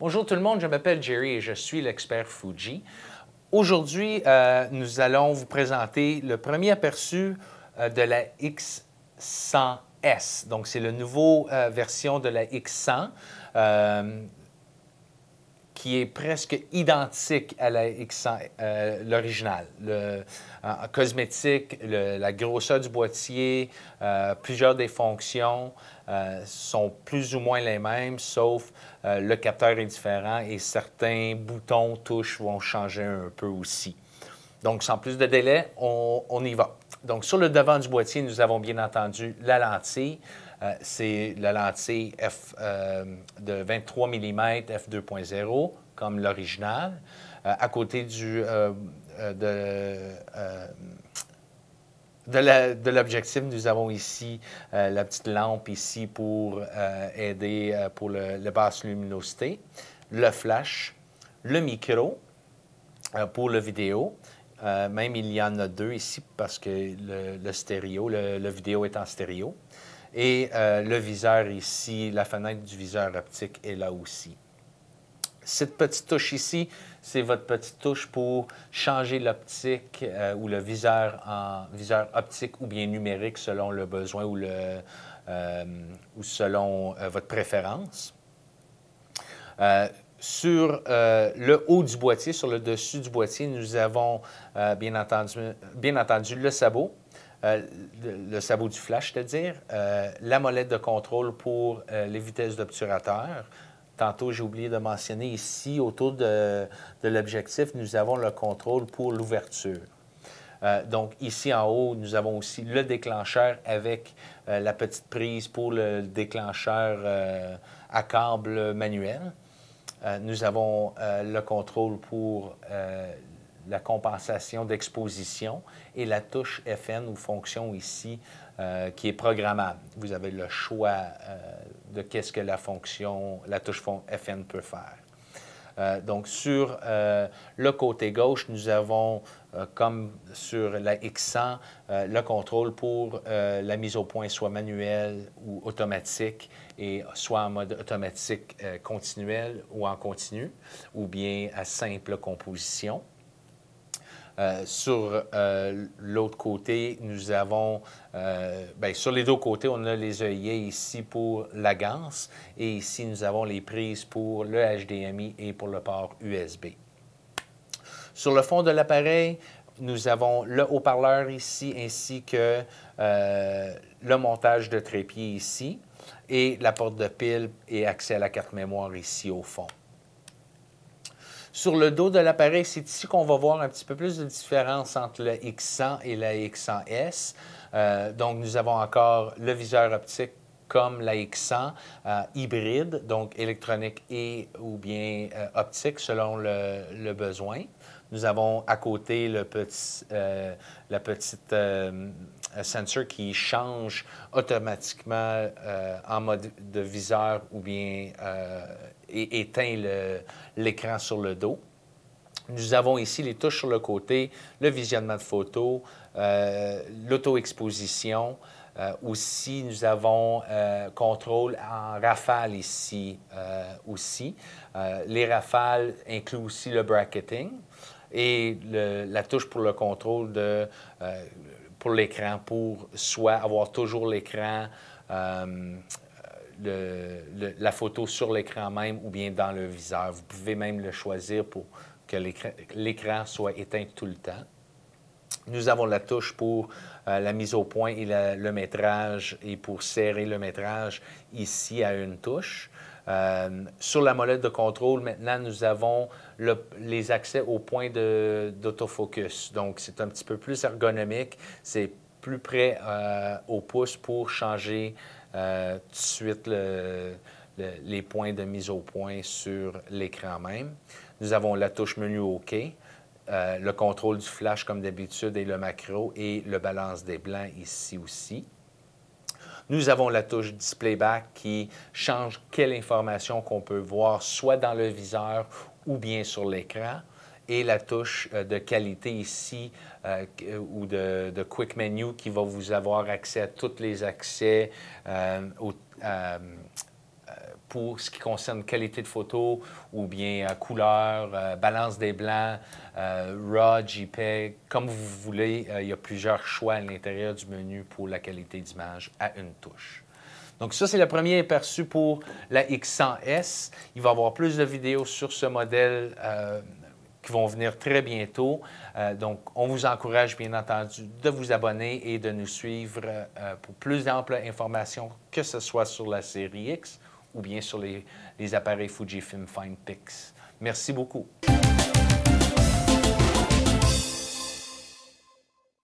Bonjour tout le monde, je m'appelle Jerry et je suis l'expert Fuji. Aujourd'hui, nous allons vous présenter le premier aperçu de la X100S. Donc, c'est la nouvelle version de la X100 qui est presque identique à la X100, l'original. En cosmétique, la grosseur du boîtier, plusieurs des fonctions sont plus ou moins les mêmes, sauf le capteur est différent et certains boutons, touches vont changer un peu aussi. Donc, sans plus de délai, on y va. Donc, sur le devant du boîtier, nous avons bien entendu la lentille. C'est la lentille de 23 mm f2.0, comme l'original. À côté de l'objectif, nous avons ici la petite lampe ici pour aider pour le basse luminosité, le flash, le micro pour le vidéo. Même il y en a deux ici parce que le stéréo, le vidéo est en stéréo. Et le viseur ici, la fenêtre du viseur optique est là aussi. Cette petite touche ici, c'est votre petite touche pour changer l'optique ou le viseur en viseur optique ou bien numérique selon le besoin ou selon votre préférence. Sur le haut du boîtier, sur le dessus du boîtier, nous avons bien entendu le sabot. Le sabot du flash, c'est-à-dire la molette de contrôle pour les vitesses d'obturateur. Tantôt, j'ai oublié de mentionner ici, autour de l'objectif, nous avons le contrôle pour l'ouverture. Donc, ici en haut, nous avons aussi le déclencheur avec la petite prise pour le déclencheur à câble manuel. Nous avons le contrôle pour la compensation d'exposition et la touche FN ou fonction ici qui est programmable. Vous avez le choix de qu'est-ce que la touche FN peut faire. Donc, sur le côté gauche, nous avons, comme sur la X100, le contrôle pour la mise au point soit manuelle ou automatique, et soit en mode automatique continuel ou en continu, ou bien à simple composition. Sur l'autre côté, nous avons, sur les deux côtés, on a les œillets ici pour la ganse et ici, nous avons les prises pour le HDMI et pour le port USB. Sur le fond de l'appareil, nous avons le haut-parleur ici ainsi que le montage de trépied ici et la porte de pile et accès à la carte mémoire ici au fond. Sur le dos de l'appareil, c'est ici qu'on va voir un petit peu plus de différence entre la X100 et la X100S. Donc, nous avons encore le viseur optique comme la X100, hybride, donc électronique ou bien optique selon le besoin. Nous avons à côté la petite sensor qui change automatiquement en mode de viseur ou bien et éteint l'écran sur le dos. Nous avons ici les touches sur le côté, le visionnement de photos, l'auto-exposition. Aussi, nous avons contrôle en rafale ici aussi. Les rafales incluent aussi le bracketing et la touche pour le contrôle pour l'écran, pour soit avoir toujours l'écran, la photo sur l'écran même ou bien dans le viseur. Vous pouvez même le choisir pour que l'écran soit éteint tout le temps. Nous avons la touche pour la mise au point et le métrage et pour serrer le métrage ici à une touche. Sur la molette de contrôle, maintenant, nous avons les accès au point d'autofocus. Donc, c'est un petit peu plus ergonomique. C'est plus près au pouce pour changer tout de suite les points de mise au point sur l'écran même. Nous avons la touche menu OK. Le contrôle du flash comme d'habitude et le macro et le balance des blancs ici aussi. Nous avons la touche Display Back qui change quelle information qu'on peut voir soit dans le viseur ou bien sur l'écran. Et la touche de qualité ici ou de Quick Menu qui va vous avoir accès à tous les accès pour ce qui concerne qualité de photo ou bien couleur, balance des blancs, RAW, JPEG, comme vous voulez. Il y a plusieurs choix à l'intérieur du menu pour la qualité d'image à une touche. Donc ça, c'est le premier aperçu pour la X100S. Il va y avoir plus de vidéos sur ce modèle qui vont venir très bientôt. Donc, on vous encourage, bien entendu, de vous abonner et de nous suivre pour plus d'amples informations, que ce soit sur la série X ou bien sur les appareils Fujifilm Find Pix. Merci beaucoup.